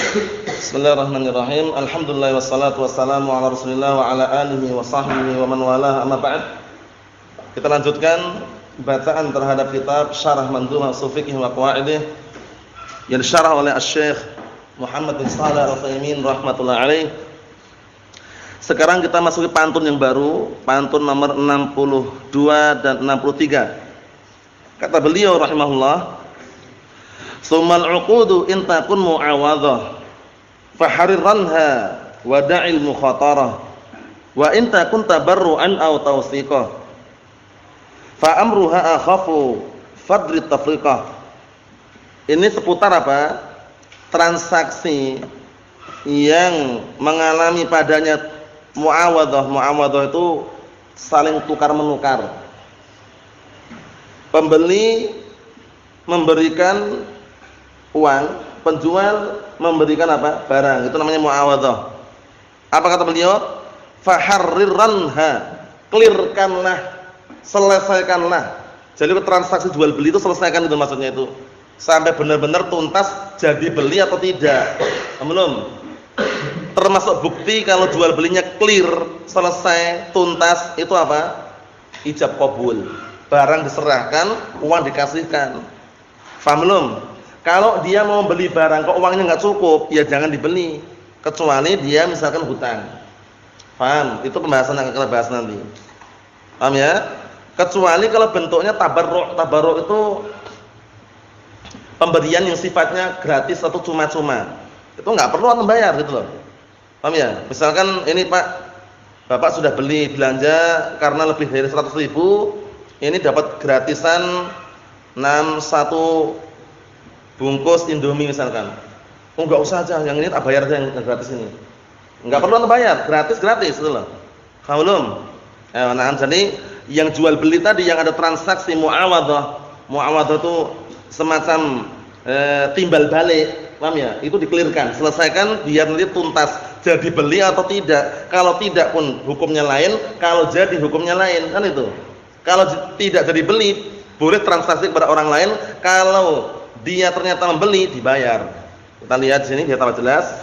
Bismillahirrahmanirrahim. Alhamdulillah wassalatu wassalamu ala Rasulillah wa ala alihi wa sahbihi wa man walah, amma ba'd. Kita lanjutkan bacaan terhadap kitab Syarah Mandhumah Ushul Fiqh wa Qawaidih yang disyarah oleh Asy-Syaikh Muhammad bin Shalih Al-Utsaimin rahimatullah alaih. Sekarang kita masuki pantun yang baru, pantun nomor 62 dan 63. Kata beliau rahimahullah, "Tsummal 'uqudu in takun mu'awadhah fahrirranha wa da'il mukhatarah wa in takun tabarru'an aw tawsiqah fa amruha akhafu fadri tafriqah." Ini seputar apa? Transaksi yang mengalami padanya muawadhah. Muawadhah itu saling tukar menukar. Pembeli memberikan uang, penjual memberikan apa? Barang. Itu namanya muawadhah. Apa kata beliau? Faharrirranha, clearkanlah, selesaikanlah. Jadi transaksi jual beli itu selesaikan, itu maksudnya itu. Sampai benar-benar tuntas jadi beli atau tidak. Belum. Termasuk bukti kalau jual belinya clear, selesai, tuntas, itu apa? Ijab qabul. Barang diserahkan, uang dikasihkan. Paham belum? Kalau dia mau beli barang kok uangnya enggak cukup, ya jangan dibeli, kecuali dia misalkan hutang. Paham? Itu pembahasan yang akan kita bahas nanti. Paham ya? Kecuali kalau bentuknya tabarruk. Tabarruk itu pemberian yang sifatnya gratis atau cuma-cuma. Itu enggak perlu membayar gitu loh. Paham ya? Misalkan ini Pak, Bapak sudah beli belanja karena lebih dari 100.000, ini dapat gratisan 1 bungkus Indomie misalkan. Oh enggak usah aja, yang ini tak bayar aja yang gratis ini. Enggak perlu bayar, gratis gitu loh. Paham belum? Nah, jadi yang jual beli tadi yang ada transaksi muawadhah. Muawadhah itu semacam timbal balik, paham ya? Itu dikelirkan, selesaikan biar nanti tuntas jadi beli atau tidak. Kalau tidak pun hukumnya lain, kalau jadi hukumnya lain, kan itu. Kalau tidak jadi beli, boleh transaksi kepada orang lain. Kalau dia ternyata membeli, dibayar. Kita lihat di sini biar tambah jelas.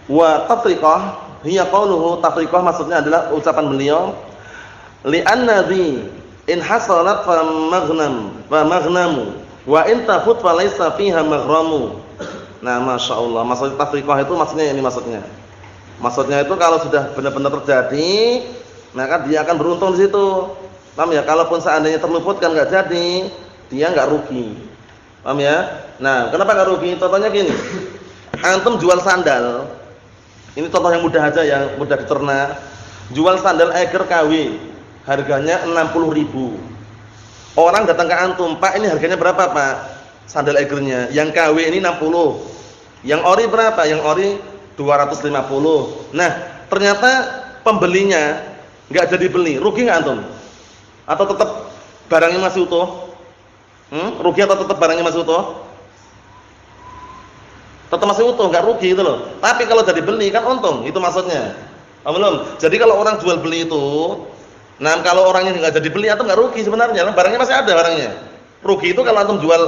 Wa tafriqah hiya qauluhu. Tafriqah maksudnya adalah ucapan beliau, li'anna dhi in hasalat fa maghnamu wa in tafut fa laysa fiha maghramu. Nah, masyaallah, maksud tafriqah itu maksudnya ini maksudnya. Maksudnya itu kalau sudah benar-benar terjadi, maka dia akan beruntung di situ. Paham ya? Kalaupun seandainya terluput kan enggak jadi, dia enggak rugi. Paham ya? Nah, kenapa enggak rugi? Contohnya gini. Antum jual sandal. Ini contoh yang mudah aja, yang mudah dicerna. Jual sandal Eiger KW. Harganya 60.000. Orang datang ke antum, "Pak, ini harganya berapa, Pak? Sandal Eigernya." Yang KW ini 60. Yang ori berapa? Yang ori 250. Nah, ternyata pembelinya enggak jadi beli. Rugi enggak antum? Atau tetap barangnya masih utuh? Rugi atau tetap barangnya masih utuh? Tetap masih utuh, enggak rugi itu loh. Tapi kalau jadi beli kan untung, itu maksudnya. Paham belum? Jadi kalau orang jual beli itu, nah kalau orangnya enggak jadi beli atau enggak rugi sebenarnya, barangnya masih ada barangnya. Rugi itu kalau antum jual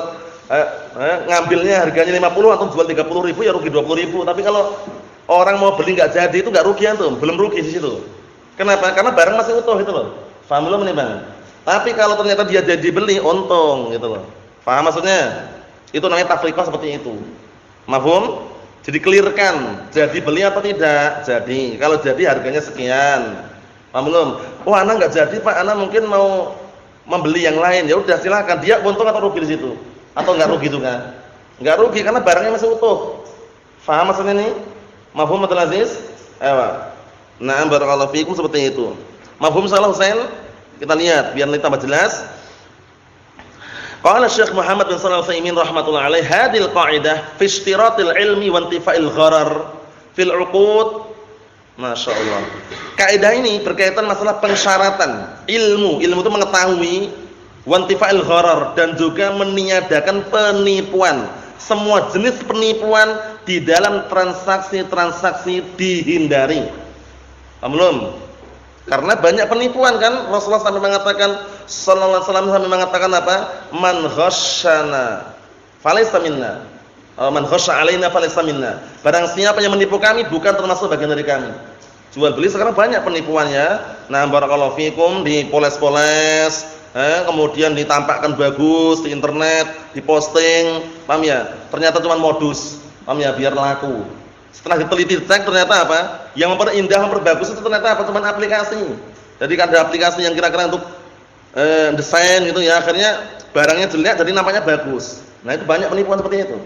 ngambilnya harganya 50, antum jual 30.000 ya rugi 20.000. Tapi kalau orang mau beli enggak jadi itu enggak rugi antum, belum rugi di situ. Kenapa? Karena barang masih utuh itu loh. Paham belum ini, Bang? Tapi kalau ternyata dia jadi beli, untung gitu loh. Paham maksudnya? Itu namanya tafriqah seperti itu. Mafhum? Jadi clearkan, jadi beli atau tidak? Jadi. Kalau jadi harganya sekian. Paham belum? Oh, ana enggak jadi, Pak. Ana mungkin mau membeli yang lain. Ya udah silakan. Dia untung atau rugi di situ? Atau enggak rugi juga? Enggak rugi karena barangnya masih utuh. Paham maksudnya ini? Mafhum Abdul Aziz? Ayo. Nah, barakallahu fiikum seperti itu. Mafhum salah Husain? Kita lihat biar lebih tambah jelas. Qala Syekh Muhammad bin Shalih Al-Utsaimin rahimatullah alaihi, hadhil qa'idah fi ishtiratil ilmi wa intifa'il gharar fil 'uqud. Masyaallah. Kaidah ini berkaitan masalah pensyaratan ilmu. Ilmu itu mengetahui, wa intifa'il gharar, dan juga meniadakan penipuan. Semua jenis penipuan di dalam transaksi-transaksi dihindari. Paham belum? Karena banyak penipuan kan. Rasulullah sampai mengatakan, sallallahu alaihi wasallam sampai mengatakan apa? Man ghasyana falaysa minna. Man khasya 'alaina falaysa minna. Barang siapa yang menipu kami bukan termasuk bagian dari kami. Jual beli sekarang banyak penipuannya. Nah, barakallahu fikum, dipoles-poles, kemudian ditampakkan bagus di internet, diposting, paham ya? Ternyata cuma modus, paham ya, biar laku. Setelah diteliti cek ternyata apa? Yang memperindah, memperbagus itu ternyata apa? Cuma aplikasi. Jadi kan ada aplikasi yang kira-kira untuk desain gitu ya, akhirnya barangnya jelek jadi nampaknya bagus. Nah, itu banyak penipuan seperti itu.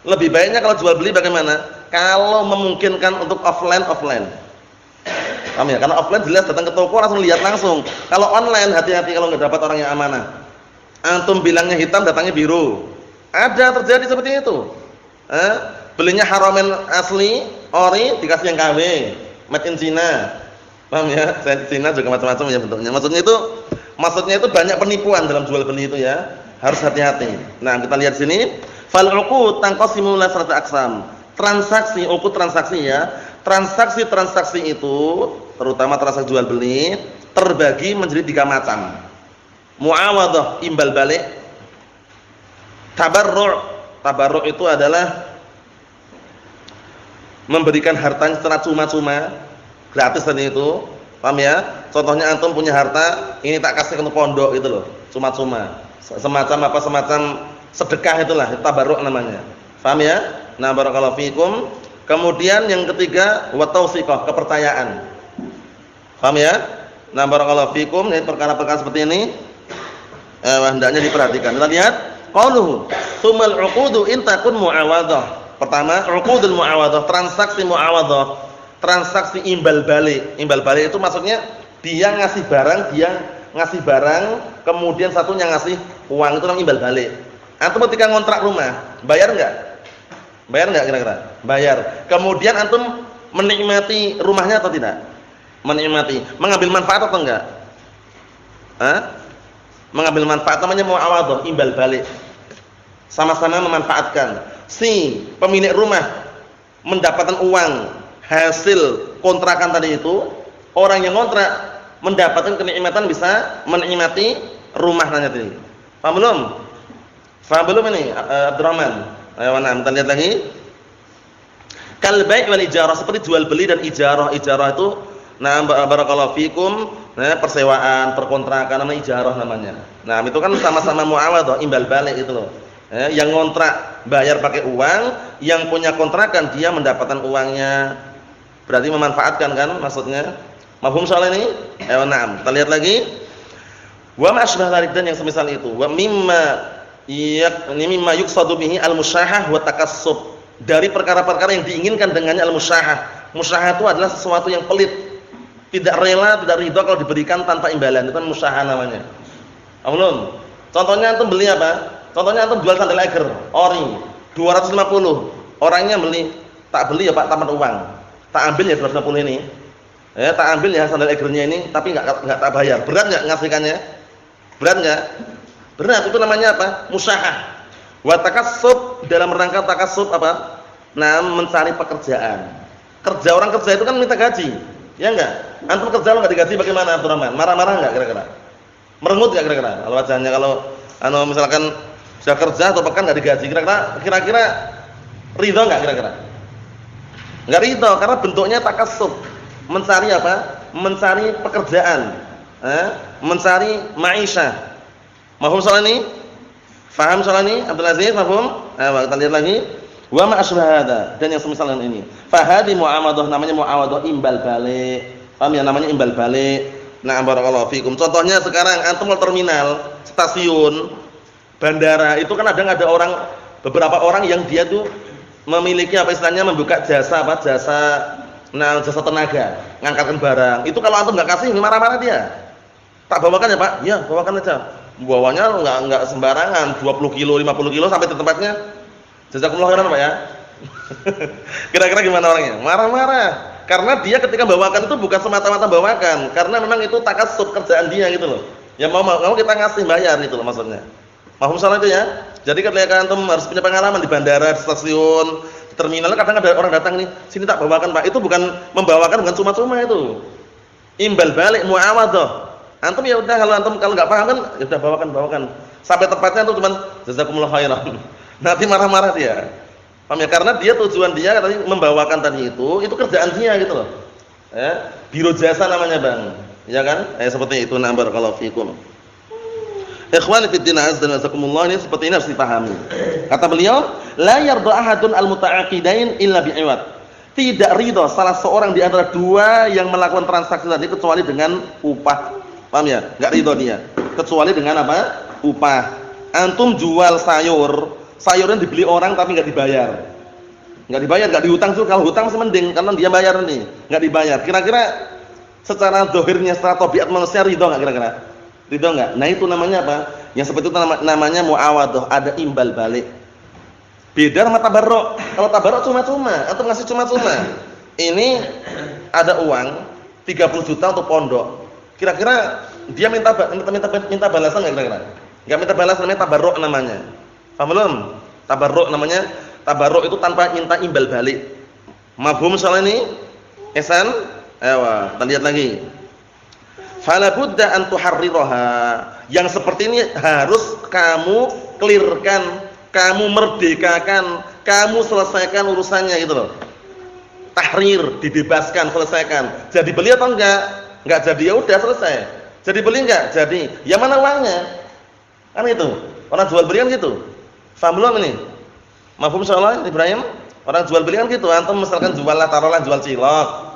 Lebih baiknya kalau jual beli bagaimana? Kalau memungkinkan untuk offline. Paham ya? Karena offline jelas datang ke toko langsung lihat langsung. Kalau online hati-hati kalau nggak dapat orang yang amanah. Antum bilangnya hitam datangnya biru. Ada terjadi seperti itu. Belinya Haramain asli, ori dikasih yang KW, made in China. Paham ya? China juga macam-macam ya bentuknya. Maksudnya itu banyak penipuan dalam jual beli itu ya. Harus hati-hati. Nah, kita lihat sini. Fal 'uqud tanqasimu ila salasati aqsam. Transaksi, uqud transaksi ya. Transaksi itu, terutama transaksi jual beli, terbagi menjadi 3 macam. Muawadhah, imbal balik. Tabarru' itu adalah memberikan hartanya secara cuma-cuma, gratis tadi itu. Paham ya? Contohnya antum punya harta, ini tak kasih ke pondok itu loh, cuma-cuma. Semacam sedekah itulah, tabarruk namanya. Paham ya? Nah, barakallahu fikum. Kemudian yang ketiga, wa tausiqah, kepercayaan. Paham ya? Nah, barakallahu fikum, ini perkara-perkara seperti ini hendaknya diperhatikan. Kita lihat qauluhu, "Tsumal 'uqudu in takun mu'awadhah." Pertama, 'uqudul mu'awadhah, transaksi mu'awadhah, transaksi imbal balik. Imbal balik itu maksudnya dia ngasih barang, kemudian satunya ngasih uang, itu namanya imbal balik. Antum ketika ngontrak rumah, bayar enggak? Bayar enggak kira-kira? Bayar. Kemudian antum menikmati rumahnya atau tidak? Menikmati. Mengambil manfaat atau enggak? Mengambil manfaat namanya mu'awadhah, imbal balik. Sama-sama memanfaatkan. Si pemilik rumah mendapatkan uang hasil kontrakan tadi itu, orang yang kontrak mendapatkan kenikmatan, bisa menikmati rumahnya tadi. Paham belum? Paham belum ini Abdurrahman? Ayo kita lihat lagi. Kal bai' wal ijarah, seperti jual beli dan ijarah. Ijarah itu nah barakallahu fikum, nah persewaan, perkontrakan namanya ijarah namanya. Nah, itu kan sama-sama muawadhah, imbal balik itu loh. Yang ngontrak bayar pakai uang, yang punya kontrakan dia mendapatkan uangnya. Berarti memanfaatkan kan maksudnya. Mafhum soal ini? Ayo na'am. Kita lihat lagi. Wa ma asbah dzalik, dan yang semisal itu. Wa mimma yuqsadu bihi al-musyahah wa takassub. Dari perkara-perkara yang diinginkan dengannya al-musyahah. Musyahah itu adalah sesuatu yang pelit. Tidak rela, tidak ridha kalau diberikan tanpa imbalan. Itu kan musyahah namanya. Alhamdulillah. Contohnya antum beli apa? Contohnya antum jual sandal eger, ori, 250. Orangnya beli, tak beli ya Pak, tamat uang. Tak ambil ya 250 ini. Tak ambil ya sandal egernya ini, tapi enggak tak bayar. Berat enggak ngasihkannya? Berat enggak? Berat. Itu namanya apa? Musyahah. Wa takassub, dalam rangka takassub apa? Nah, mencari pekerjaan. Kerja, orang kerja itu kan minta gaji. Ya enggak? Antum kerja lo enggak digaji bagaimana Abdurrahman? Marah-marah enggak kira-kira? Merengut enggak kira-kira? Kalau wajahnya kalau misalkan sudah kerja atau pekan enggak digaji, kira-kira ridho enggak kira-kira? Enggak ridho, karena bentuknya takassub. Mencari apa? Mencari pekerjaan. Mencari ma'isyah. Mafhum soal ini? Faham soal ini? Abdul Aziz, mafhum? Kita lihat lagi. Wa ma asbah hada, dan yang semisal dengan ini. Fa hadi mu'awadhah, namanya mu'awadhah imbal balik. Paham ya, namanya imbal balik. Nah, barakallahu fikum. Contohnya sekarang antum ke terminal, stasiun, bandara, itu kan ada beberapa orang yang dia tuh memiliki apa istilahnya, membuka jasa jasa tenaga, ngangkatkan barang. Itu kalau antum enggak kasih, marah-marah dia. Tak bawakan ya Pak? Ya, bawakan aja. Bawanya enggak sembarangan, 20 kilo, 50 kilo sampai di tempatnya. Jazakumullah khairan Pak ya. Kira-kira gimana orangnya? Marah-marah. Karena dia ketika bawakan itu bukan semata-mata bawakan, karena memang itu takassub kerjaan dia gitu loh. Ya mau kita ngasih bayar gitu loh maksudnya. Mahum salah itu ya. Jadi ketika antum harus punya pengalaman di bandara, di stasiun, di terminal, kadang ada orang datang nih, sini tak bawakan Pak. Itu bukan membawakan, bukan cuma-cuma itu. Imbal balik, muawadhah. Antum ya udah, kalau enggak paham kan ya udah bawakan. Sampai tempatnya tuh cuman jazakumullah khairan. Nanti marah-marah dia. Paham ya? Karena dia tujuan dia tadi membawakan tadi itu kerjaan dia gitu loh. Biro jasa namanya, Bang. Ya kan? Seperti itu. Nah, barakallahu fikum. Ikhwani fid din azza wa jazakumullah, ini seperti ini harus dipahami. Kata beliau, la yarda ahadun al-muta'aqidain illa bi'iwad. Tidak ridha salah seorang di antara dua yang melakukan transaksi tadi kecuali dengan upah. Paham ya? Enggak ridha dia. Kecuali dengan apa? Upah. Antum jual sayur, sayurnya dibeli orang tapi enggak dibayar. Enggak dibayar, enggak dihutang tuh. Kalau hutang masih mending karena dia bayar nih. Enggak dibayar. Kira-kira secara zahirnya, secara tabiat manusia ridha enggak kira-kira? Ridho enggak? Nah itu namanya apa? Yang seperti itu namanya muawadhah, ada imbal balik. Beda sama tabarruk. Kalau tabarruk cuma-cuma, atau ngasih cuma-cuma. Ini ada uang 30 juta untuk pondok. Kira-kira dia minta balasan enggak kira-kira? Enggak minta balasan, namanya tabarruk namanya. Paham belum? Tabarruk namanya. Tabarruk itu tanpa minta imbal balik. Mafhum soal ini? Ihsan? Ayo, kita lihat lagi. Fala budda an tuharriraha. Yang seperti ini harus kamu clearkan, kamu merdekakan, kamu selesaikan urusannya gitu loh. Tahrir, dibebaskan, selesaikan. Jadi beli atau enggak? Enggak jadi ya udah selesai. Jadi beli enggak? Jadi. Ya mana uangnya? Kan itu. Orang jual beli kan gitu. Paham belum ini? Mafhum insyaallah Ibrahim? Orang jual beli kan gitu. Antum misalkan taruhlah jual cilok.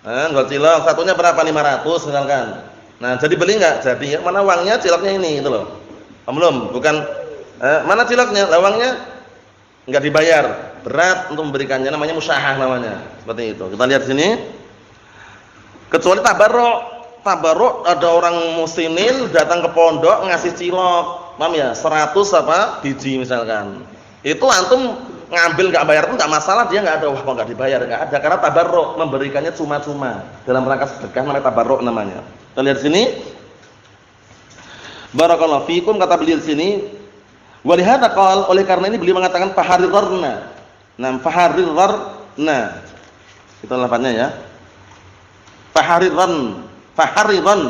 Jual cilok, satunya berapa? 500 misalkan. Nah, jadi beli enggak? Jadi ya, mana uangnya? Ciloknya ini gitu loh. Paham belum? Bukan mana ciloknya? Lah uangnya enggak dibayar. Berat untuk memberikannya, namanya musyahah namanya. Seperti itu. Kita lihat sini. Kecuali tabarruk. Tabarruk ada orang muslimin datang ke pondok ngasih cilok. Paham ya? 100 biji misalkan. Itu antum ngambil enggak bayar pun enggak masalah, dia enggak ada wah kok enggak dibayar, enggak ada karena tabarruk, memberikannya cuma-cuma dalam rangka sedekah, namanya tabarruk namanya. Kita lihat sini. Barakallahu fikum, kata beliau di sini, wa lihadza qala, oleh karena ini beliau mengatakan faharirna. Nah, faharirna. Kita lafadznya ya. Fahariran, fahariran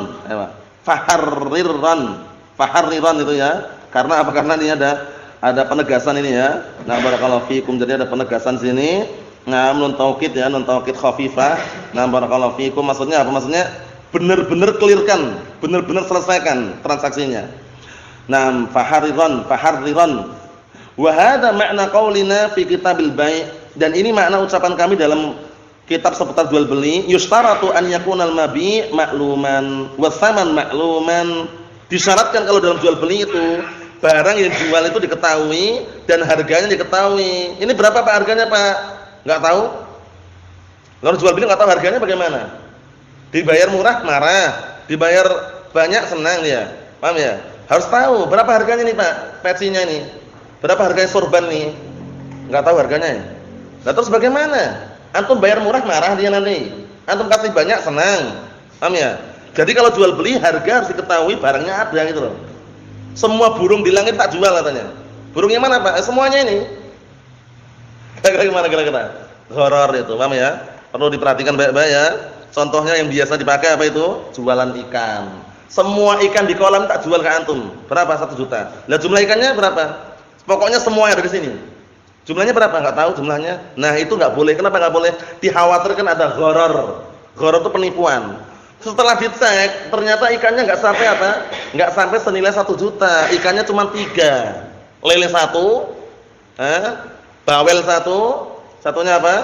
itu ya. Karena apa? Karena ini ada penegasan ini ya. Nah, barakallahu fikum, jadi ada penegasan sini. Nah, nun taukid ya, nun taukid khafifah. Nah, barakallahu fikum, maksudnya apa? Maksudnya benar-benar clearkan, benar-benar selesaikan transaksinya. Nah, fahariran. Wa hadza makna qaulina fi kitabil bai', dan ini makna ucapan kami dalam kitab seputar jual beli. Yustaratu an yakunal mabi' ma'luman wa tsaman ma'luman. Disyaratkan kalau dalam jual beli itu barang yang dijual itu diketahui dan harganya diketahui. Ini berapa Pak harganya Pak? Enggak tahu. Kalau jual beli enggak tahu harganya bagaimana? Dibayar murah marah, dibayar banyak senang dia. Paham ya? Harus tahu berapa harganya nih Pak, pecinya ini. Berapa harganya sorban nih? Enggak tahu harganya. Lah terus bagaimana? Antum bayar murah marah dia nanti. Antum kasih banyak senang. Paham ya? Jadi kalau jual beli harga harus diketahui, barangnya ada gitu loh. Semua burung di langit tak jual katanya. Burungnya mana Pak? Semuanya ini. Kira-kira gimana kira-kira? Horor itu, paham ya? Perlu diperhatikan baik-baik ya. Contohnya yang biasa dipakai apa itu? Jualan ikan. Semua ikan di kolam tak jual ke antum. Berapa? 1 juta. Lah jumlah ikannya berapa? Pokoknya semua yang ada di sini. Jumlahnya berapa? Enggak tahu jumlahnya. Nah, itu enggak boleh. Kenapa enggak boleh? Dikhawatirkan ada gharar. Gharar itu penipuan. Setelah dicek, ternyata ikannya enggak sampai apa? Enggak sampai senilai 1 juta. Ikannya cuma 3. Lele 1, bawel 1, satunya apa?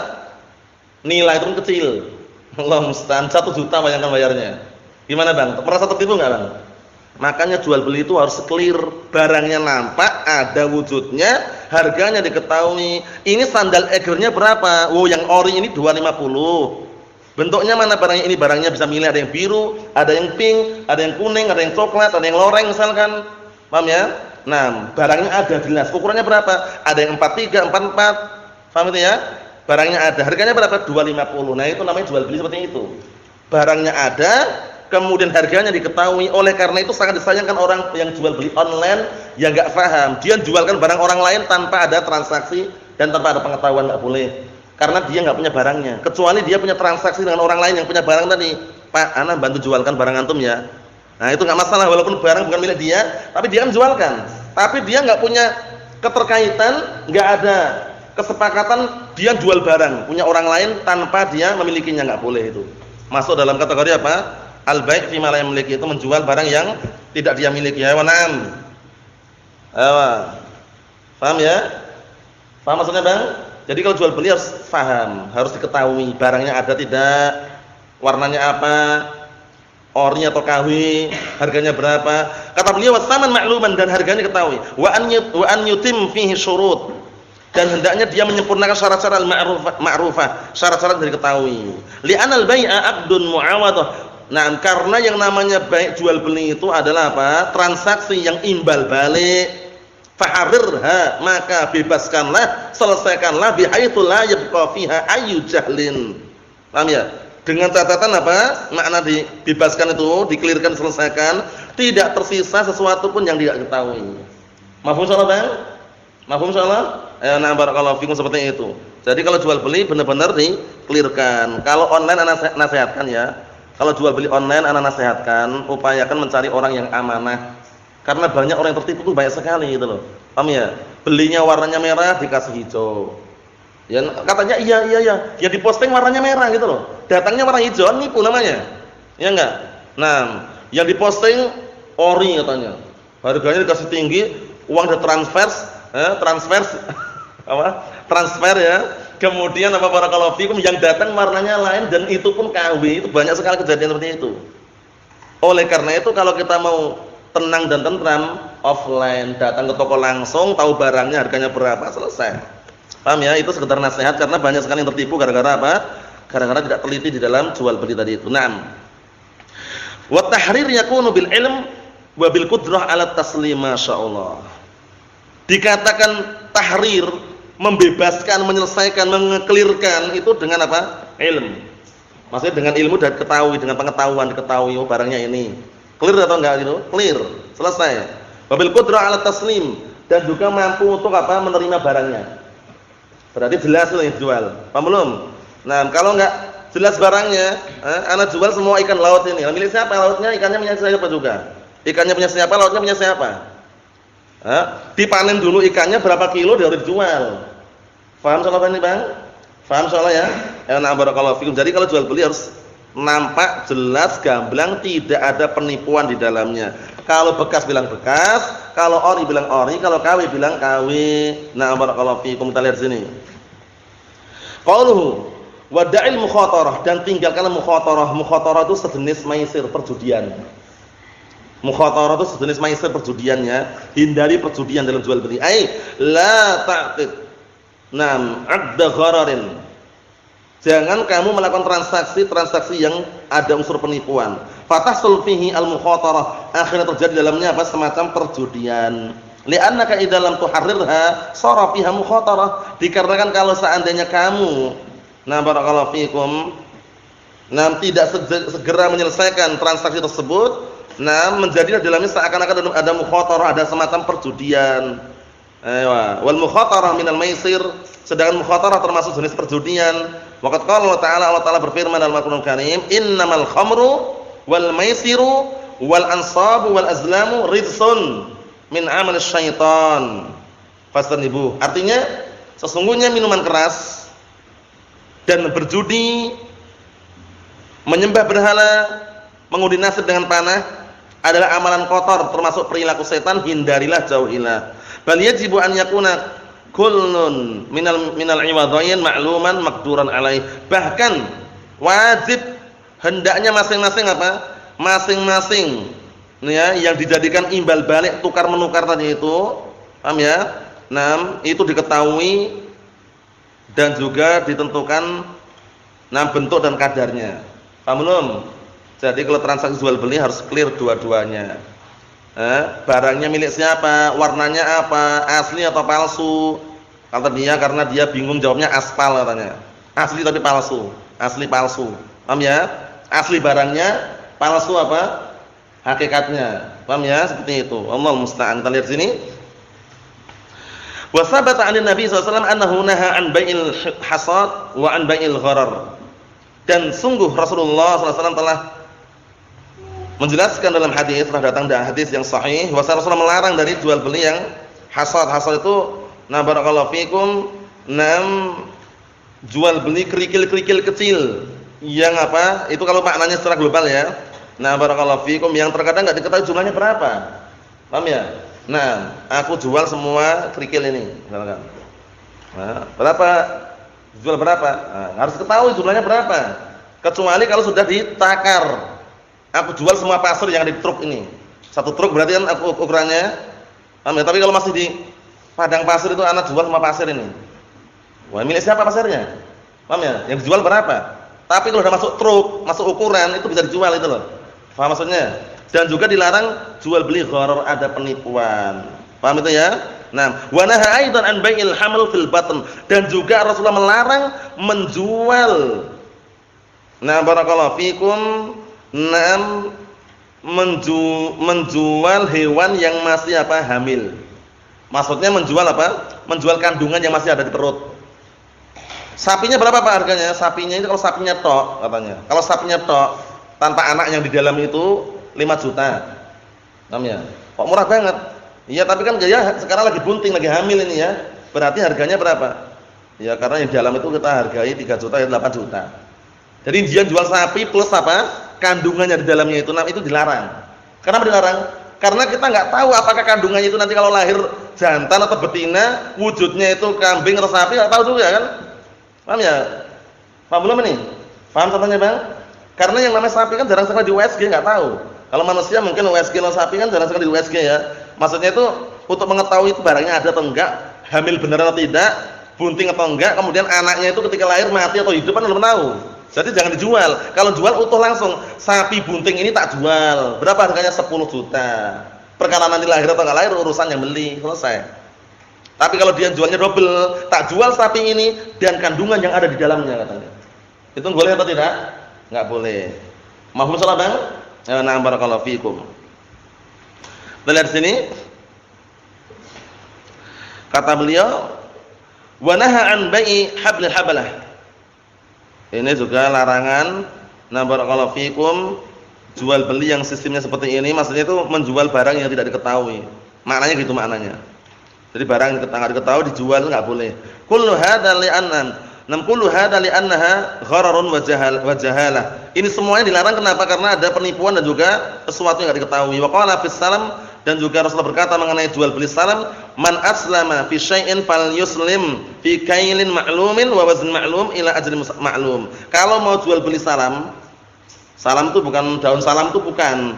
Nilai itu kecil. Allah musta'an, 1 juta bayangkan bayarnya. Gimana Bang? Merasa tertipu enggak Bang? Makanya jual beli itu harus clear, barangnya nampak, ada wujudnya, harganya diketahui. Ini sandal egernya berapa? Oh, yang ori ini 250. Bentuknya mana barangnya? Ini barangnya bisa milih, ada yang biru, ada yang pink, ada yang kuning, ada yang coklat, ada yang loreng misalkan. Paham ya? Nah, barangnya ada jelas. Ukurannya berapa? Ada yang 43, 44. Paham itu ya? Barangnya ada. Harganya berapa? 250. Nah, itu namanya jual beli seperti itu. Barangnya ada, kemudian harganya diketahui. Oleh karena itu sangat disayangkan orang yang jual beli online yang enggak paham. Dia jualkan barang orang lain tanpa ada transaksi dan tanpa ada pengetahuan, enggak boleh. Karena dia enggak punya barangnya. Kecuali dia punya transaksi dengan orang lain yang punya barang tadi. Pak, ana bantu jualkan barang antum ya. Nah, itu enggak masalah walaupun barang bukan milik dia, tapi dia kan jualkan. Tapi dia enggak punya keterkaitan, enggak ada kesepakatan dia jual barang punya orang lain tanpa dia memilikinya, enggak boleh itu. Masuk dalam kategori apa? Al-bai' fi ma la yamliki, itu menjual barang yang tidak dia miliki. Ya, na'am. Paham ya? Paham maksudnya, Bang? Jadi kalau jual beli harus paham, harus diketahui barangnya ada tidak, warnanya apa, ori atau KW, harganya berapa. Kata beliau wasaman ma'luman, dan harganya diketahui. Wa an yutim fihi syurut, dan hendaknya dia menyempurnakan syarat-syarat ma'rufah, syarat-syarat yang diketahui. Li'anal bai'a 'aqdun mu'awadah. Nah, karena yang namanya baik jual beli itu adalah apa? Transaksi yang imbal balik. Fa'arirha, maka bebaskanlah, selesaikanlah bihaitsu la yabqa fiha ayyu jahlin. Paham ya? Dengan catatan apa? Makna dibebaskan itu, dikelirkan, selesaikan, tidak tersisa sesuatu pun yang tidak diketahui. Mafhum insyaallah, Bang? Mafhum insyaallah? Nah, barakallahu fikum, seperti itu. Jadi kalau jual beli benar-benar dikelirkan. Kalau online ana nasihatkan ya. Kalau jual beli online ana nasihatkan, upayakan mencari orang yang amanah. Karena banyak orang yang tertipu itu banyak sekali gitu loh. Paham ya? Belinya warnanya merah dikasih hijau. Ya katanya iya. Ya diposting warnanya merah gitu loh. Datangnya warna hijau, nipu namanya. Ya enggak? Nah, yang diposting ori katanya. Harganya dikasih tinggi, uang udah transfer apa? Transfer ya. Kemudian apa, barakallahu fikum, yang datang warnanya lain dan itu pun KW. Itu banyak sekali kejadian seperti itu. Oleh karena itu kalau kita mau tenang dan tentram, offline, datang ke toko langsung, tahu barangnya harganya berapa, selesai. Paham ya? Itu sekedar nasihat karena banyak sekali yang tertipu gara-gara apa? Gara-gara tidak teliti di dalam jual beli tadi itu. Naam. Wa tahrir yakunu bil ilm wa bil qudrah ala taslim, masyaallah. Dikatakan tahrir, membebaskan, menyelesaikan, mengeklirkan itu dengan apa? Ilm. Maksudnya dengan ilmu dan ketahui, dengan pengetahuan diketahui oh barangnya ini. Clear atau enggak gitu? Clear. Selesai. Wabil qudrah ala taslim, dan juga mampu untuk apa? Menerima barangnya. Berarti jelas itu yang jual. Paham belum? Nah, kalau enggak jelas barangnya, anak jual semua ikan laut ini. Milik siapa lautnya? Ikannya punya siapa juga? Ikannya punya siapa? Lautnya punya siapa? Dipanen dulu ikannya berapa kilo dia harus jual. Paham soal ini, Bang? Paham soalnya ya? Nah, barakallahu fikum. Jadi kalau jual beli harus nampak jelas, gamblang, tidak ada penipuan di dalamnya. Kalau bekas bilang bekas, kalau ori bilang ori, kalau KW bilang KW. Nah, barakallahu fikum, kita lihat sini. Qauluhu wada'il mukhatarah, dan tinggalkanlah mukhatarah. Mukhatarah itu sejenis maisir, perjudian. Mukhatarah itu sejenis maisir, perjudiannya. Hindari perjudian dalam jual beli. La ta'qid. Nam 'aqda ghararin. Jangan kamu melakukan transaksi yang ada unsur penipuan. Fatahsul fihi al-mukhatarah. Akhirnya terjadi dalamnya apa? Semacam perjudian. Li'annaka idza lam tuharrirha sara fiha mukhatarah. Dikarenakan kalau seandainya kamu, nah barakallahu fikum, tidak segera menyelesaikan transaksi tersebut, menjadilah dalamnya seakan-akan ada mukhatarah, ada semacam perjudian. Wal mukhatarah minal maisir, sedangkan mukhatarah termasuk jenis perjudian. Waqad qala Allah Ta'ala berfirman dalam Al-Qur'an Karim, "Innamal khamru wal maisiru wal ansabu wal azlamu rijsun min 'amalis syaitan fastanibuh." Artinya, sesungguhnya minuman keras dan berjudi, menyembah berhala, mengundi nasib dengan panah adalah amalan kotor, termasuk perilaku setan, hindarilah, jauhilah. Bal yajibu an yakuna kullun minal iwadhain ma'luman maqduran alaih. Bahkan wajib, hendaknya masing-masing apa? Masing-masing ya yang dijadikan imbal balik, tukar menukar tadi itu, paham ya? Itu diketahui dan juga ditentukan bentuk dan kadarnya. Paham belum? Jadi kalau transaksi jual beli harus clear dua-duanya. Barangnya milik siapa, warnanya apa, asli atau palsu. Kata dia, karena dia bingung jawabnya aspal katanya. Asli tapi palsu, asli palsu. Paham ya? Asli barangnya, palsu apa? Hakikatnya. Paham ya? Seperti itu. Allahu musta'an. Kita lihat sini. Wa sabata 'an Nabi sallallahu alaihi wasallam annahu naha an bai'il hasad wa an bai'il gharar. Dan sungguh Rasulullah sallallahu alaihi wasallam telah menjelaskan dalam hadis, telah datang dalam hadis yang sahih, Rasulullah melarang dari jual beli yang hasad. Hasad itu, barakallahu fikum, jual beli kerikil-kerikil kecil yang apa? Itu kalau maknanya secara global ya. Nah, barakallahu fikum, yang terkadang enggak diketahui jumlahnya berapa. Paham ya? Nah, aku jual semua kerikil ini, misalkan. Nah, berapa? Jual berapa? Nah, harus ketahui jumlahnya berapa. Kecuali kalau sudah ditakar. Aku jual semua pasir yang di truk ini. Satu truk berarti kan ukurannya. Paham ya? Tapi kalau masih di padang pasir itu anak jual semua pasir ini. Wah, milik siapa pasirnya? Paham ya? Yang dijual berapa? Tapi kalau sudah masuk truk, masuk ukuran, itu bisa dijual itu loh. Paham maksudnya? Dan juga dilarang jual beli gharar, ada penipuan. Paham itu ya? Nah, wa nahaa aidan an bai'il haml fil batn, dan juga Rasulullah melarang menjual. Nah, barakallahu fikum, menjual hewan yang masih apa? Hamil. Maksudnya menjual apa? Menjual kandungan yang masih ada di perut. Sapinya berapa Pak harganya? Sapinya itu kalau sapinya tok katanya. Kalau sapinya tok tanpa anak yang di dalam itu 5 juta. Paham ya? Kok murah banget? Iya, tapi kan ya sekarang lagi bunting, lagi hamil ini ya. Berarti harganya berapa? Ya karena yang di dalam itu kita hargai 3 juta ya 8 juta. Jadi dia jual sapi plus apa? Kandungannya di dalamnya itu dilarang. Kenapa dilarang? Karena kita nggak tahu apakah kandungannya itu nanti kalau lahir jantan atau betina, wujudnya itu kambing atau sapi, nggak tahu juga kan? Paham ya? Paham belum ini? Paham contohnya Bang? Karena yang namanya sapi kan jarang sekali di USG, nggak tahu. Kalau manusia mungkin USG, kalau sapi kan jarang sekali di USG ya. Maksudnya itu untuk mengetahui itu barangnya ada atau enggak, hamil benar atau tidak, bunting atau enggak, kemudian anaknya itu ketika lahir mati atau hidup kan belum tahu. Jadi jangan dijual. Kalau jual utuh langsung. Sapi bunting ini tak jual. Berapa harganya? 10 juta. Perkara nanti lahir atau enggak lahir urusan yang beli, selesai. Tapi kalau dia jualnya double, tak jual sapi ini dan kandungan yang ada di dalamnya katanya. Itu boleh atau tidak? Enggak boleh. Mahfum salah Bang? Nah, barakallahu fikum. Kita lihat sini. Kata beliau, "Wa nahaa an bai'i hablil habalah." Ini juga larangan, nah barakallahu fikum, jual beli yang sistemnya seperti ini, maksudnya itu menjual barang yang tidak diketahui. Maknanya gitu maknanya. Jadi barang yang tidak diketahui dijual enggak boleh. Kullu hadza li'annaha ghararun wa jahalah. Ini semuanya dilarang kenapa? Karena ada penipuan dan juga sesuatu yang enggak diketahui. Wa qala fis salam, dan juga Rasulullah berkata mengenai jual beli salam, man aslama fi syai'in falyuslim fi kailin ma'lumin wa wazn ma'lum ila ajrin ma'lum. Kalau mau jual beli salam, salam itu bukan daun salam, itu bukan.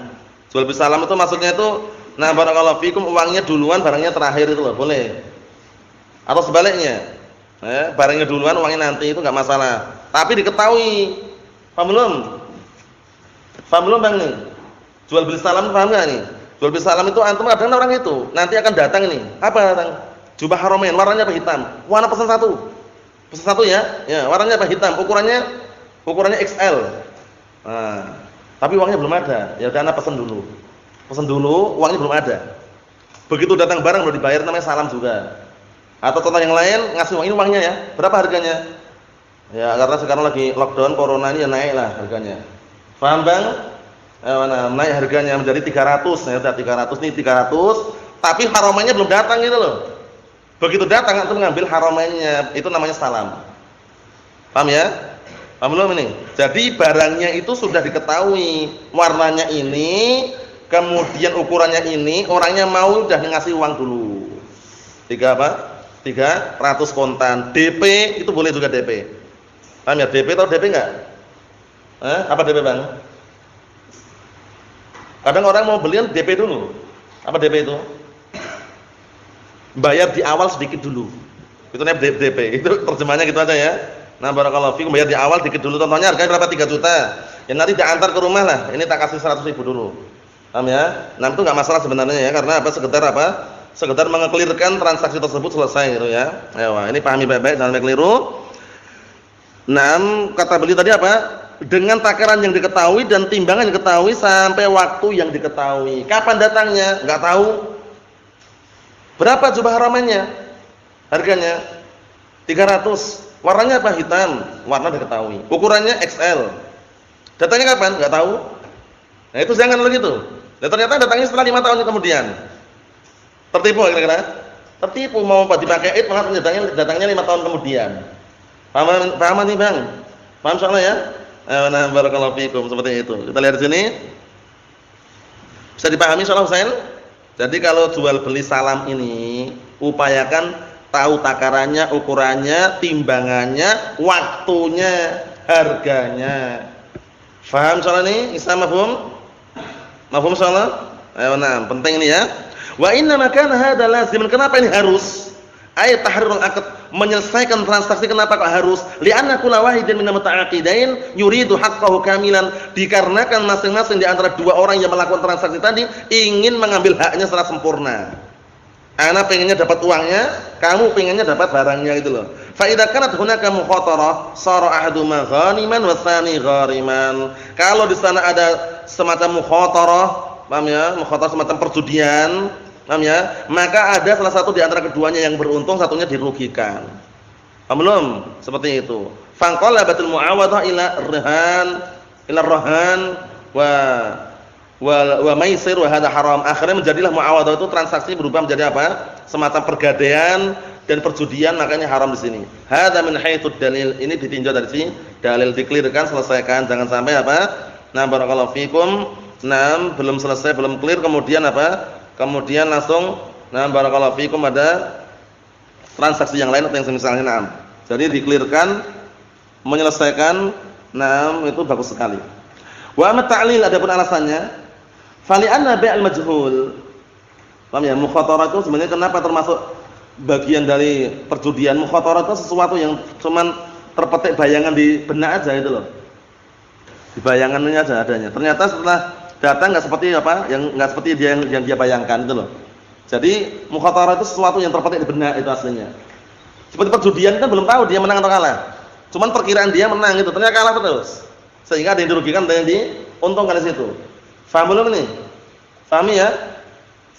Jual beli salam itu maksudnya itu, nah barakallahu fikum, uangnya duluan, barangnya terakhir, itu loh, boleh. Atau sebaliknya, barangnya duluan, uangnya nanti, itu enggak masalah. Tapi diketahui. Paham belum? Paham belum Bang nih? Jual beli salam paham enggak nih? Jual beli salam itu antum kadang orang itu nanti akan datang ini. Apa datang? Jubah haramain, warnanya apa? Hitam. Warna pesan satu. Pesan satu ya. Ya, warnanya apa? Hitam. Ukurannya XL. Nah, tapi uangnya belum ada. Ya udah ana pesan dulu. Pesan dulu, uangnya belum ada. Begitu datang barang baru dibayar, namanya salam juga. Atau contoh yang lain, ngasih uang, ini uangnya ya. Berapa harganya? Ya, karena sekarang lagi lockdown corona ini ya naik lah harganya. Paham Bang? Naik harganya menjadi 300. Ya udah 300 nih, 300, tapi haramainnya belum datang gitu loh. Begitu datang antum mengambil haramainnya, itu namanya salam. Paham ya? Paham belum ini? Jadi barangnya itu sudah diketahui, warnanya ini, kemudian ukurannya ini, orangnya mau udah ngasih uang dulu. 300 kontan. DP itu boleh juga DP. Paham ya? DP tahu DP enggak? Apa DP Bang? Kadang orang mau belian DP dulu. Apa DP itu? Bayar di awal sedikit dulu. Itu namanya DP. Itu terjemahnya gitu aja ya. Nah, barakallahu fikum, bayar di awal sedikit dulu. Contohnya harganya berapa? 3 juta. Ya nanti diantar ke rumah lah. Ini tak kasih 100.000 dulu. Paham ya? Nah, itu enggak masalah sebenarnya ya, karena apa? Sekedar mengeklirkan transaksi tersebut selesai gitu ya. Ayo, ini pahami baik-baik, jangan keliru. Nah, kata beliau tadi apa? Dengan takaran yang diketahui dan timbangan yang diketahui sampai waktu yang diketahui. Kapan datangnya? Enggak tahu. Berapa jubah haramannya? Harganya 300. Warnanya apa? Hitam. Warna diketahui. Ukurannya XL. Datangnya kapan? Enggak tahu. Nah, itu jangan begitu. Dan ternyata datangnya setelah 5 tahun kemudian. Tertipu kira-kira? tertipu mau dipakai id malah datangnya 5 tahun kemudian. Paham nih Bang? Paham soalnya ya? Nah, barakallahu fikum seperti itu. Kita lihat di sini. Bisa dipahami soal Husain? Jadi kalau jual beli salam ini upayakan tahu takarannya, ukurannya, timbangannya, waktunya, harganya. Faham soal ini? Isa mafhum? Mafhum soal? Ayo nah, penting ini ya. Wa inna makana hadza laziman. Kenapa ini harus? Ayat tahrirul aqd, menyelesaikan transaksi. Kenapa kok harus? Li'anna kullu wahidin minal muta'aqidain yuridu haqqahu kamilan. Dikarenakan masing-masing di antara dua orang yang melakukan transaksi tadi ingin mengambil haknya secara sempurna. Ana pengennya dapat uangnya, kamu pengennya dapat barangnya gitu loh. Fa idza kanat hunaka mukhatarah sara ahaduhuma ghaniman wa tsani ghariman. Kalau di sana ada semacam mukhatarah, paham ya? Mukhatarah semacam perjudian, paham ya? Maka ada salah satu di antara keduanya yang beruntung, satunya dirugikan. Paham belum? Seperti itu. Fanqalabatul muawadhah ila rahan wa maisir wa hadha haram. Akhirnya menjadilah muawadhah itu transaksi berubah menjadi apa? Semacam pergadaian dan perjudian, makanya haram di sini. Hadza min haitsu dalil. Ini ditinjau dari sini dalil, diklirkan, selesaikan, jangan sampai apa? Nah, barakallahu fikum. Nah, belum selesai, belum clear kemudian apa? Kemudian langsung nah barakallahu fikum ada transaksi yang lain atau yang semisalnya. Nah, jadi diklirkan, menyelesaikan. Nah, itu bagus sekali. Wa amma ta'lil, adapun alasannya fali anna bai'al majhul. Paham ya? Mukhatarah itu sebenarnya kenapa termasuk bagian dari perjudian? Mukhatarah itu sesuatu yang cuman terpetik bayangan di benak aja itu loh. Di bayangannya aja adanya. Ternyata setelah datang enggak seperti apa? Yang enggak seperti yang dia bayangkan itu loh. Jadi mukhatarah itu sesuatu yang terpetik di benak itu aslinya. Seperti perjudian kan belum tahu dia menang atau kalah. Cuman perkiraan dia menang itu, ternyata kalah terus. Sehingga ada yang dirugikan, ada yang diuntungkan di situ. Faham belum ini? Pahami ya?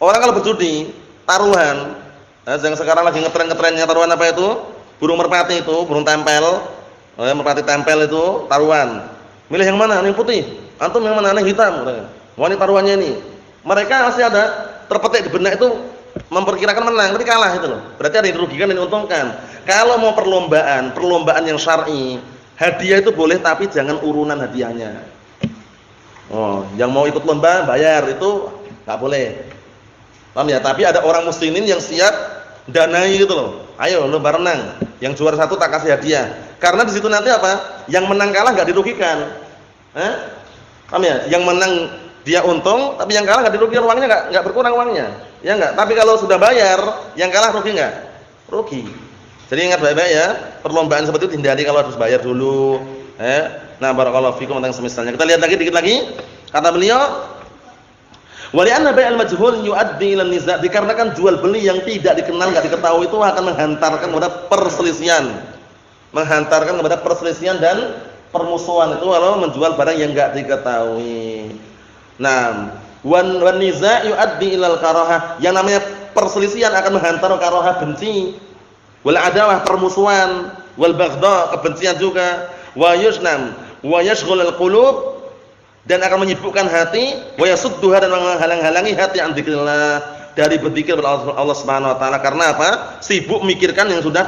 Orang kalau berjudi, taruhan, yang sekarang lagi ngetren-ngetrennya taruhan apa itu? Burung merpati itu, burung tempel. Merpati tempel itu taruhan. Milih yang mana? Yang putih. Antum yang mana? Yang hitam. Wah, ini taruhannya ini. Mereka masih ada terpetik di benak itu memperkirakan menang, tapi kalah itu loh. Berarti ada yang dirugikan dan diuntungkan. Kalau mau perlombaan yang syar'i, hadiah itu boleh tapi jangan urunan hadiahnya. Oh, yang mau ikut lomba bayar itu enggak boleh. Paham ya? Tapi ada orang muslimin yang siap danai gitu loh. Ayo lomba renang, yang juara 1 tak kasih hadiah. Karena di situ nanti apa? Yang menang kalah enggak dirugikan. Paham ya? Yang menang dia untung, tapi yang kalah enggak dirugikan, uangnya enggak berkurang uangnya. Ya enggak? Tapi kalau sudah bayar, yang kalah rugi enggak? Rugi. Jadi ingat baik-baik ya, perlombaan seperti itu hindari kalau harus bayar dulu. Nah, barakallahu fikum tentang semisalnya. Kita lihat lagi dikit lagi. Kata beliau, wa li'anna bai'al majhul yu'addi ila niza'. Dikarenakan jual beli yang tidak dikenal, enggak diketahui itu akan menghantarkan kepada perselisihan. Menghantarkan kepada perselisihan dan permusuhan itu kalau menjual barang yang enggak diketahui. Nah, wan niza' yu'addi ila al-karahah. Yang namanya perselisihan akan menghantar karahah, benci. Wal adawah, permusuhan, wal baghdha, kebencian juga. Wa yusnam wa yashghul al-qulub, dan akan menyibukkan hati, wa yasudduha, dan menghalang-halangi hati an dzikrillah, dari berzikir kepada Allah Subhanahu wa taala. Karena apa? Sibuk mikirkan yang sudah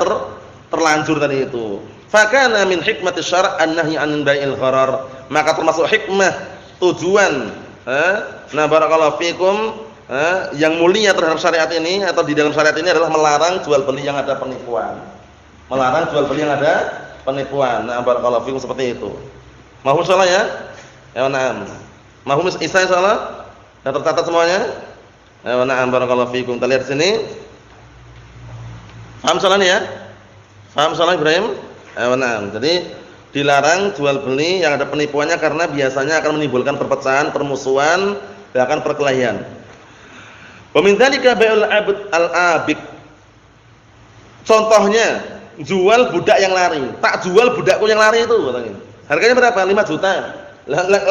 terlanjur tadi itu. Fa kana min hikmati syara' an-nahyi 'anil bai'il gharar. Maka termasuk hikmah, tujuan nah barakallahu fikum yang mulia terhadap syariat ini atau di dalam syariat ini adalah melarang jual beli yang ada penipuan. Melarang jual beli yang ada penipuan. Nah, barakallahu fikum seperti itu. Mahum salah ya? Ya, na'am. Mahum Isa salah? Sudah tercatat semuanya? Ya, na'am, barakallahu fikum. Kita lihat sini. Paham salah nih ya? Paham salah Ibrahim? Ya, na'am. Jadi dilarang jual beli yang ada penipuannya karena biasanya akan menimbulkan perpecahan, permusuhan, bahkan perkelahian. Wa min dzalika bai'ul 'abd al-abik. Contohnya jual budak yang lari. Tak jual budakku yang lari itu katanya. Harganya berapa? 5 juta.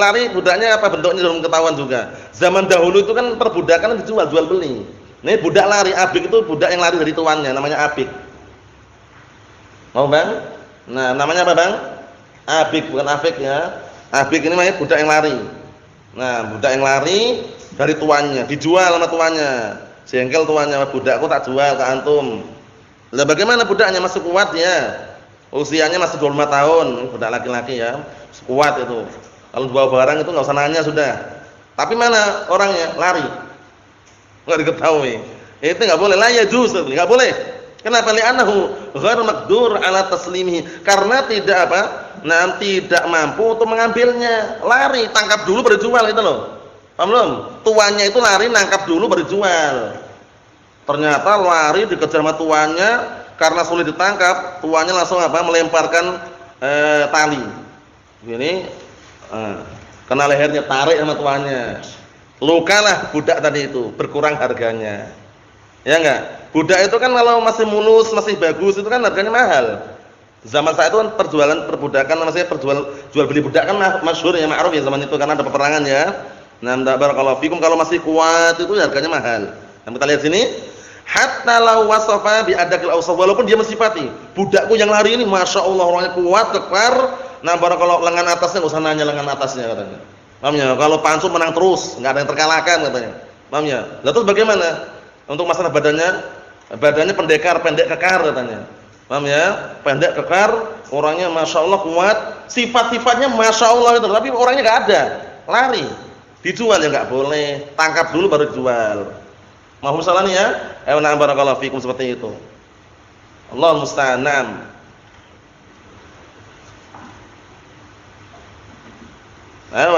Lari budaknya apa bentuknya belum ketahuan juga. Zaman dahulu itu kan perbudakan dijual, jual beli. Ini budak lari, abik itu budak yang lari dari tuannya, namanya abik. Mau Bang? Nah, namanya apa Bang? Abik, bukan afik ya. Abik ini namanya budak yang lari. Nah, budak yang lari dari tuannya, dijual sama tuannya. Jengkel tuannya, budakku tak jual ke antum. Lah bagaimana budaknya masih kuat ya? Usianya masih 25 tahun, budak laki-laki ya. Kuat itu. Kalau bawa barang itu enggak usah nanya sudah. Tapi mana orangnya? Lari. Enggak diketahui. Itu enggak boleh, la yajuz, enggak boleh. Kenapa? Li'annahu ghairu maqdur 'ala taslimihi. Karena tidak apa? Nah, tidak mampu untuk mengambilnya. Lari, tangkap dulu baru jual itu loh. Paham belum? Tuannya itu lari, nangkap dulu baru jual. Ternyata lari dikejar sama tuannya, karena sulit ditangkap, tuannya langsung apa? Melemparkan tali. Gini, kena lehernya, tarik sama tuannya. Lukalah budak tadi itu, berkurang harganya. Ya enggak? Budak itu kan kalau masih mulus, masih bagus itu kan harganya mahal. Zaman saya itu kan perbudakan, maksudnya jual beli budak kan masyhur ya, ma'ruf ya zaman itu karena ada peperangan ya. Nah, barakallahu fikum, kalau masih kuat itu harganya mahal. Nah, kita lihat sini, hatta law wasafa bi adakil awsaf, walaupun dia mensifati, budakku yang lari ini masyaallah orangnya kuat, kekar. Nah, barakallahu, lengan atasnya enggak usah nanya lengan atasnya katanya. Paham ya? Kalau pansu menang terus, enggak ada yang terkalahkan katanya. Paham ya? Lah terus bagaimana? Untuk masalah badannya pendekar, pendek kekar katanya. Paham ya? Pendek kekar, orangnya masyaallah kuat, sifat-sifatnya masyaallah itu, tapi orangnya enggak ada. Lari. Dijual ya enggak boleh, tangkap dulu baru jual. Mohon salah nih ya. Ayo na'am barakallahu fikum seperti itu. Allahul musta'an. Ayo,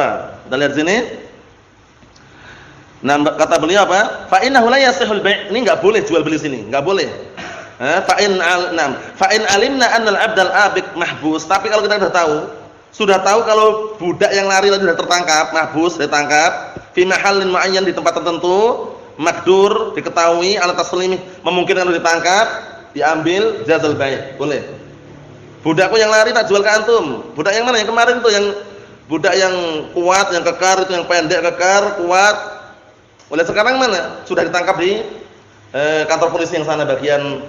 kita lihat sini. Nah, kata beliau apa? Fa innahu la yasihul bai'. Ini enggak boleh jual beli sini, enggak boleh. Fa in alimna anna al-'abdal abik mahbus. Tapi kalau kita sudah tahu kalau budak yang lari tadi sudah tertangkap, mahbus, ditangkap fi mahallin muayyan, di tempat tertentu, makdur, diketahui, ala taslimi, memungkinkan untuk ditangkap, diambil, jazal bai', boleh. Budakku yang lari tak jual ke antum. Budak yang mana? Yang kemarin tuh, yang budak yang kuat, yang kekar itu, yang pendek kekar, kuat. Oleh sekarang mana? Sudah ditangkap di kantor polisi yang sana, bagian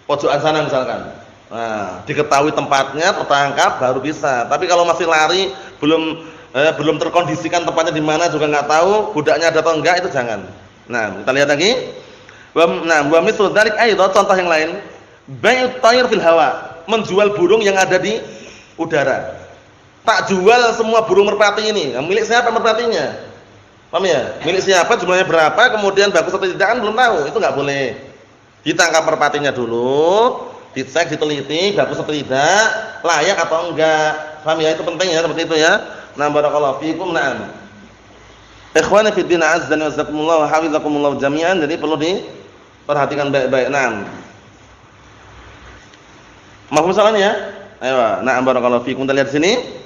pojokan sana misalkan. Nah, diketahui tempatnya, tertangkap baru bisa. Tapi kalau masih lari, belum terkondisikan tempatnya di mana juga nggak tahu, budaknya ada atau enggak, itu jangan. Nah, kita lihat lagi. Wa mithlu dzalik aidan, contoh yang lain, bai'ut tayr fil hawa, menjual burung yang ada di udara. Tak jual semua burung merpati ini. Nah, milik siapa merpatinya? Paham ya? Milik siapa, jumlahnya berapa, kemudian bagus atau tidak kan belum tahu. Itu enggak boleh. Ditangkap merpatinya dulu, dicek, diteliti, bagus atau tidak, layak atau enggak. Paham ya? Itu penting ya, seperti itu ya. Nah, barakallahu fikum. Na'am. Ikhwani fi din, azza wa jazakumullah wa hafizakumullah jami'an. Jadi perlu diperhatikan baik-baik. Naam. Mahfum salah ya? Ayo, na'am barakallahu fikum. Kita lihat sini.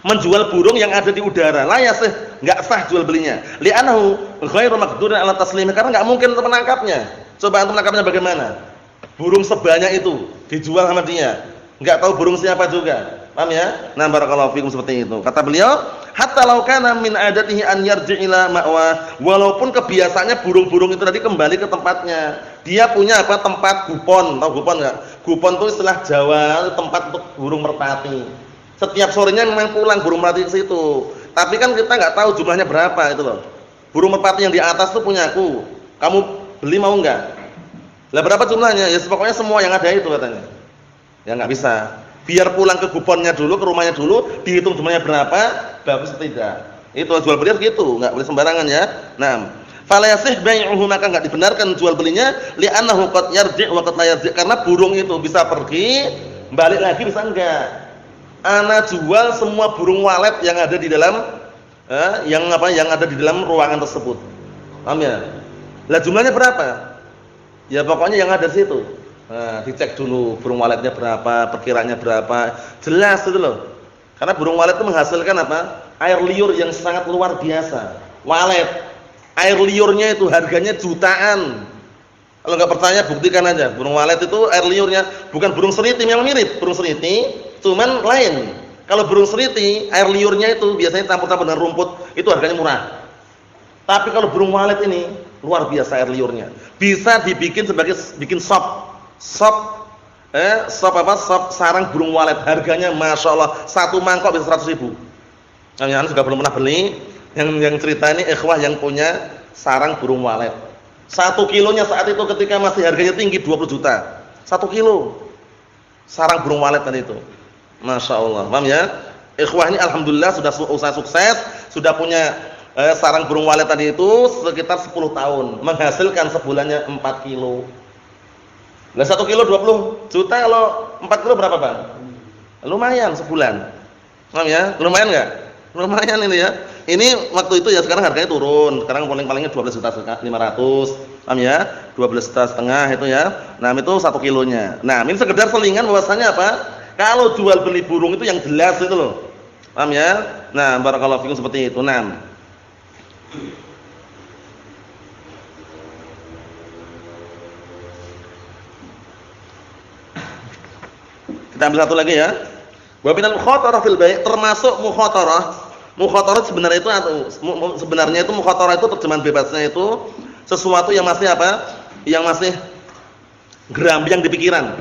Menjual burung yang ada di udara, la yasih, enggak sah jual belinya. Li'annahu ghairu maqdurin 'ala taslimi, karena enggak mungkin untuk menangkapnya. Coba antum menangkapnya bagaimana? Burung sebanyak itu dijual sama dia. Enggak tahu burung siapa juga. Paham ya? Nah, barakallahu fikum, seperti itu. Kata beliau, hatta law kana min adatihi an yarji' ila ma'wa, walaupun kebiasaannya burung-burung itu tadi kembali ke tempatnya. Dia punya apa? Tempat gupon. Tahu gupon enggak? Gupon itu istilah Jawa, tempat untuk burung merpati. Setiap sorenya memang pulang burung merpati ke situ. Tapi kan kita enggak tahu jumlahnya berapa itu loh. Burung merpati yang di atas itu punya aku. Kamu beli mau enggak? Lah berapa jumlahnya? Ya pokoknya semua yang ada itu katanya. Ya enggak bisa. Biar pulang ke kuponnya dulu, ke rumahnya dulu, dihitung jumlahnya berapa, bagus atau tidak. Itu jual beli gitu, enggak boleh sembarangan ya. Nah, fala yasih bai'uhu, maka enggak dibenarkan jual belinya, li'annahu qad yarji' wa qad la yarji', karena burung itu bisa pergi, balik lagi bisa enggak. Ana jual semua burung walet yang ada di dalam yang ada di dalam ruangan tersebut. Paham ya? Lah jumlahnya berapa? Ya pokoknya yang ada di situ. Nah, dicek dulu burung waletnya berapa, perkiraannya berapa, jelas itu loh. Karena burung walet itu menghasilkan apa? Air liur yang sangat luar biasa. Walet, air liurnya itu harganya jutaan. Kalau nggak percaya buktikan aja. Burung walet itu air liurnya bukan burung seriti yang mirip burung seriti, cuman lain. Kalau burung seriti air liurnya itu biasanya campur-campur dengan rumput, itu harganya murah. Tapi kalau burung walet ini luar biasa air liurnya. Bisa dibikin sebagai bikin sop sarang burung walet, harganya masya Allah satu mangkok bisa 100.000. Yang juga belum pernah beli. Yang cerita ini ikhwah yang punya sarang burung walet. 1 kilonya saat itu ketika masih harganya tinggi 20 juta. 1 kilo. Sarang burung walet tadi itu. Masya Allah. Paham ya? Ikhwah ini alhamdulillah sudah usaha sukses, sudah punya sarang burung walet tadi itu sekitar 10 tahun, menghasilkan sebulannya 4 kilo. Lah 1 kilo 20 juta, kalau 4 kilo berapa, Bang? Lumayan sebulan. Paham ya? Lumayan enggak? Lumayan ini ya. Ini waktu itu ya, sekarang harganya turun. Sekarang paling-palingnya 12.500.000. Paham ya? 12,5 juta itu ya. Nah, itu 1 kilonya. Nah, ini sekedar selingan bahwasanya apa? Kalau jual beli burung itu yang jelas itu loh. Paham ya? Nah, barakallahu fikum seperti itu. Nah, kita ambil satu lagi ya. Wa minal mukhatarah fil bai', termasuk mukhatarah. Mukhatarah sebenarnya itu mukhatarah itu terjemahan bebasnya itu sesuatu yang masih apa? Yang masih gerambiang di pikiran.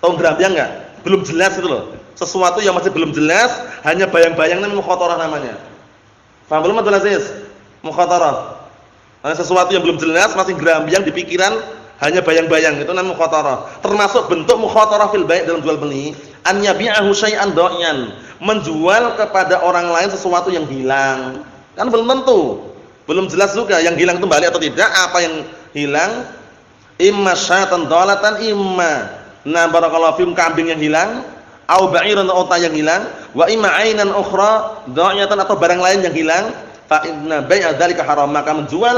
Tahu gerambiang enggak? Belum jelas itu loh. Sesuatu yang masih belum jelas, hanya bayang-bayang, namanya mukhatarah namanya. Paham belum, Abdul Aziz? Mukhatarah. Sesuatu yang belum jelas, masih gerambiang di pikiran, hanya bayang-bayang, itu namanya mukhatarah. Termasuk bentuk mukhatarah fil bai' dalam jual beli, an yabi'ahu syai'an dha'iyan, menjual kepada orang lain sesuatu yang hilang. Kan belum tentu. Belum jelas juga yang hilang itu balik atau tidak, apa yang hilang? Imma syatan dhalatan, imma barakallahu fikum kambing yang hilang, au ba'iran unta yang hilang, wa imma 'ainan ukhra dha'iyatan, atau barang lain yang hilang. Fa inna bai'a dzalika haram, maka menjual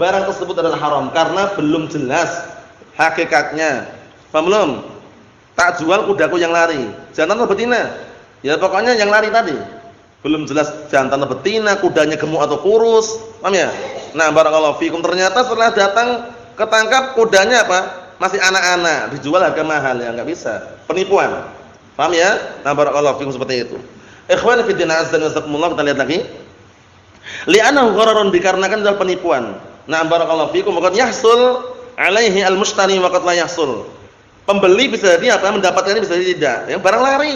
barang tersebut adalah haram karena belum jelas hakikatnya. Paham belum? Tak jual kudaku yang lari, jantan atau betina? Ya pokoknya yang lari tadi. Belum jelas jantan atau betina, kudanya gemuk atau kurus. Paham ya? Nah, barakallahu fikum, ternyata setelah datang ketangkap kudanya apa? Masih anak-anak, dijual harga mahal, ya enggak bisa. Penipuan. Paham ya? Nah, barakallahu fikum seperti itu. Ikhwan fi din azza wa jazakumullah, kita lihat lagi. Li'annahu ghararun, dikarenakan adalah penipuan. Nah, barakallahu fikum, maka yahsul alaihi al-mushtari wa qad la yahsul. Pembeli bisa jadi apa? Mendapatkannya bisa jadi tidak. Yang barang lari,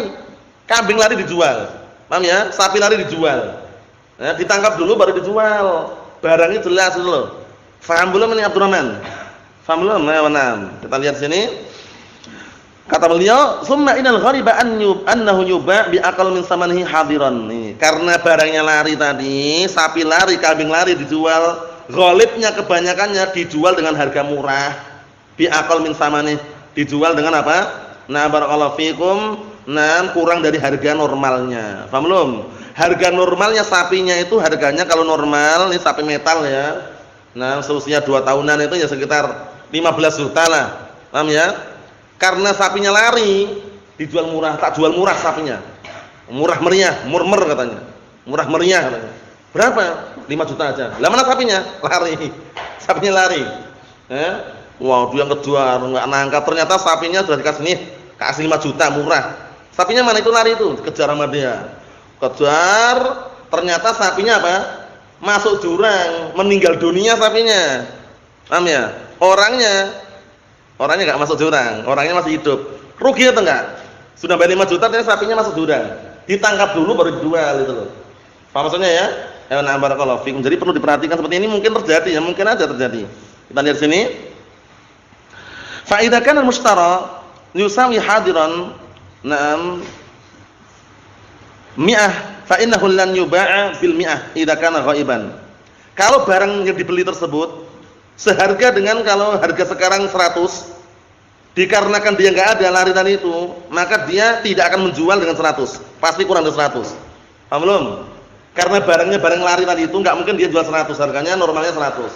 kambing lari dijual. Paham ya? Sapi lari dijual. Ya, ditangkap dulu baru dijual. Barangnya jelas itu loh. Faham belum ini Abdurrahman? Faham belum? Nah, kita lihat sini. Kata beliau, "Summa inal ghariba annahu yuba' bi aqal min samanihi hadiran." Nih, karena barangnya lari tadi, sapi lari, kambing lari dijual, ghalibnya kebanyakannya dijual dengan harga murah. Bi aqal min samanihi, dijual dengan apa? Nah, barakallahu fikum, kurang dari harga normalnya. Paham belum? Harga normalnya sapinya itu harganya kalau normal, ini sapi metal ya. Nah, seusia 2 tahunan itu ya sekitar 15 juta lah. Paham ya? Karena sapinya lari, dijual murah, tak jual murah sapinya. Murah meriah, murmer katanya. Murah meriah katanya. Berapa? 5 juta aja. Lah mana sapinya? Lari. Sapinya lari. Wow, dia kejual, enggak nangka, ternyata sapinya sudah dikasih nih, kasih 5 juta murah. Sapinya mana itu lari itu? Kejar sama dia. Kejar, ternyata sapinya apa? Masuk jurang, meninggal dunia sapinya. Paham ya? Orangnya enggak masuk jurang, orangnya masih hidup. Rugi atau enggak? Sudah bayar 5 juta, ternyata sapinya masuk jurang. Ditangkap dulu baru dijual itu loh. Paham maksudnya ya? Ya, barakallahu fikum. Jadi perlu diperhatikan seperti ini, mungkin terjadi ya, mungkin aja terjadi. Kita lihat sini. Fa idza kana al-mushtara yusawi hadiran, mi'ah, fa innahu lan yuba'a bil mi'ah idza kana ghaiban. Kalau barang yang dibeli tersebut seharga dengan kalau harga sekarang 100, dikarenakan dia enggak ada lari tadi itu, maka dia tidak akan menjual dengan 100. Pasti kurang dari 100. Paham belum? Karena barangnya barang lari tadi itu enggak mungkin dia jual 100, harganya normalnya 100.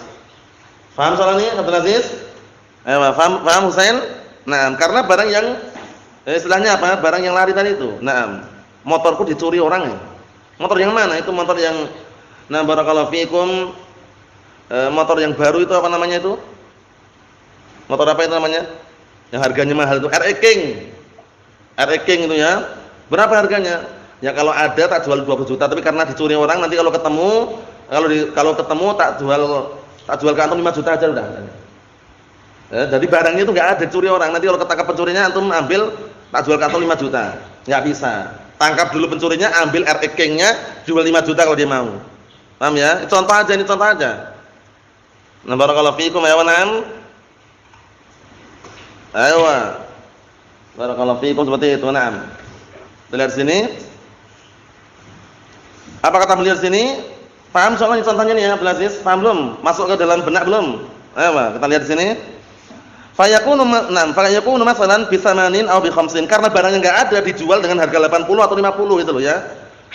Paham soal ini, Abdul Aziz? Paham Husain? Nah, karena barang yang istilahnya apa? Barang yang lari tadi itu. Nah, motorku dicuri orang ya. Motor yang mana? Itu motor yang barakallahu fikum, motor yang baru itu apa namanya itu? Motor apa itu namanya? Yang harganya mahal itu RE King. RE King itu ya. Berapa harganya? Ya kalau ada tak jual 20 juta, tapi karena dicuri orang, nanti kalau ketemu, kalau ketemu tak jual ke antum 5 juta aja udah. Jadi barangnya itu enggak ada, dicuri orang. Nanti kalau ketangkap pencurinya antum ambil, tak jual ke antum 5 juta. Enggak bisa. Tangkap dulu pencurinya, ambil RE King-nya, jual 5 juta kalau dia mau. Paham ya? Contoh aja, ini contoh aja. Nah, barakallahu fikum ya na'am. Ayo. Barakallahu fikum seperti itu, na'am. Lihat sini. Apa kata beliau sini? Paham soalnya contohnya nih ya, Abdul Aziz? Paham belum? Masuk ke dalam benak belum? Ayo, kita lihat di sini. Fayakunu masalan bi tsamanin aw bi khamsin. Karena barangnya enggak ada dijual dengan harga 80 atau 50 gitu loh ya.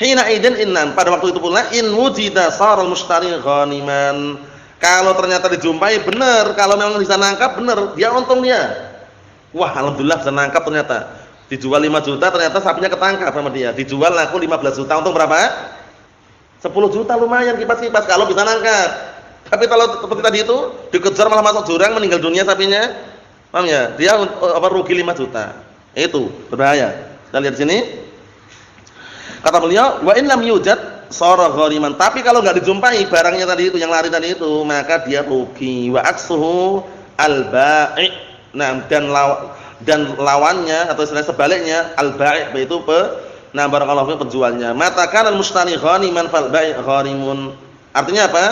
Hina idzin innam, pada waktu itu pula in wujida saral mushtari ghaniman. Kalau ternyata dijumpai benar, kalau memang bisa nangkap benar, dia untung dia. Wah, alhamdulillah bisa nangkap ternyata. Dijual 5 juta ternyata sapinya ketangkap sama dia. Dijual laku 15 juta, untung berapa? 10 juta lumayan kipas-kipas kalau bisa nangkap. Tapi kalau seperti tadi itu dikejar malah masuk jurang meninggal dunia sapinya. Paham ya? Dia rugi 5 juta. Itu berbahaya. Kita lihat sini. Kata beliau, wa in lam yujad sara ghariman. Tapi kalau enggak dijumpai barangnya tadi itu yang lari tadi itu, maka dia rugi. Wa aksuhu al-bai'. Nah, dan lawannya atau istilah sebaliknya al-bai' yaitu barakallahu fi penjualnya. Matakan al-mushtari ghaniman fal bai' gharimun. Artinya apa?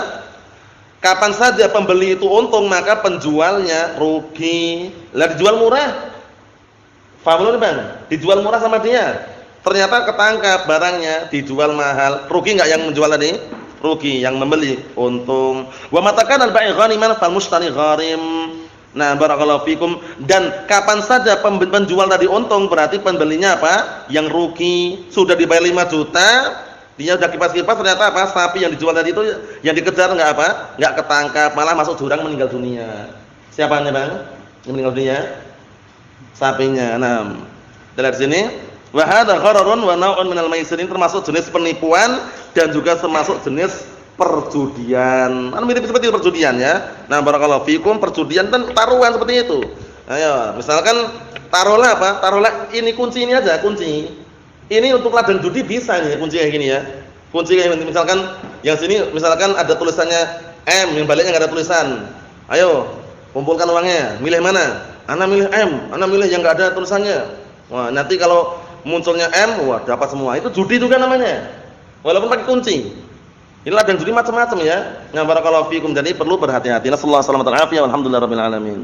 Kapan saja pembeli itu untung maka penjualnya rugi. Lah dijual murah. Paham belum, Bang? Dijual murah sama dia. Ternyata ketangkap barangnya dijual mahal. Rugi enggak yang menjual tadi? Rugi, yang membeli untung. Wa matakan al-bai' ghaniman fal mushtari gharim. Nah, barakallahu fikum. Dan kapan saja penjual tadi untung berarti pembelinya apa? Yang rugi. Sudah dibayar 5 juta. Dia udah kipas-kipas ternyata apa? Sapi yang dijual tadi itu yang dikejar enggak apa? Enggak ketangkap, malah masuk jurang meninggal dunia. Siapanya, Bang? Yang meninggal dunia? Sapinya. Nah, lihat sini. Wa hadza ghararun wa naw'un minal maisir, termasuk jenis penipuan dan juga termasuk jenis perjudian. Mirip seperti perjudian ya. Nah, barakallahu fikum, perjudian dan taruhan seperti itu. Ayo, misalkan taruhlah apa? Taruhlah ini kunci ini aja, kunci. Ini untuk ladang judi bisa nih kunci kayak gini ya. Kunci kayak gini, misalkan yang sini misalkan ada tulisannya M, yang baliknya enggak ada tulisan. Ayo, kumpulkan uangnya. Milih mana? Ana milih M, ana milih yang enggak ada tulisannya. Wah, nanti kalau munculnya M, wah dapat semua. Itu judi juga namanya. Walaupun pakai kunci. Ini ladang judi macam-macam ya. Nah, barakallahu fikum. Jadi perlu berhati-hati. Nasallahu alaihi wasallam. Alhamdulillahirabbil alamin.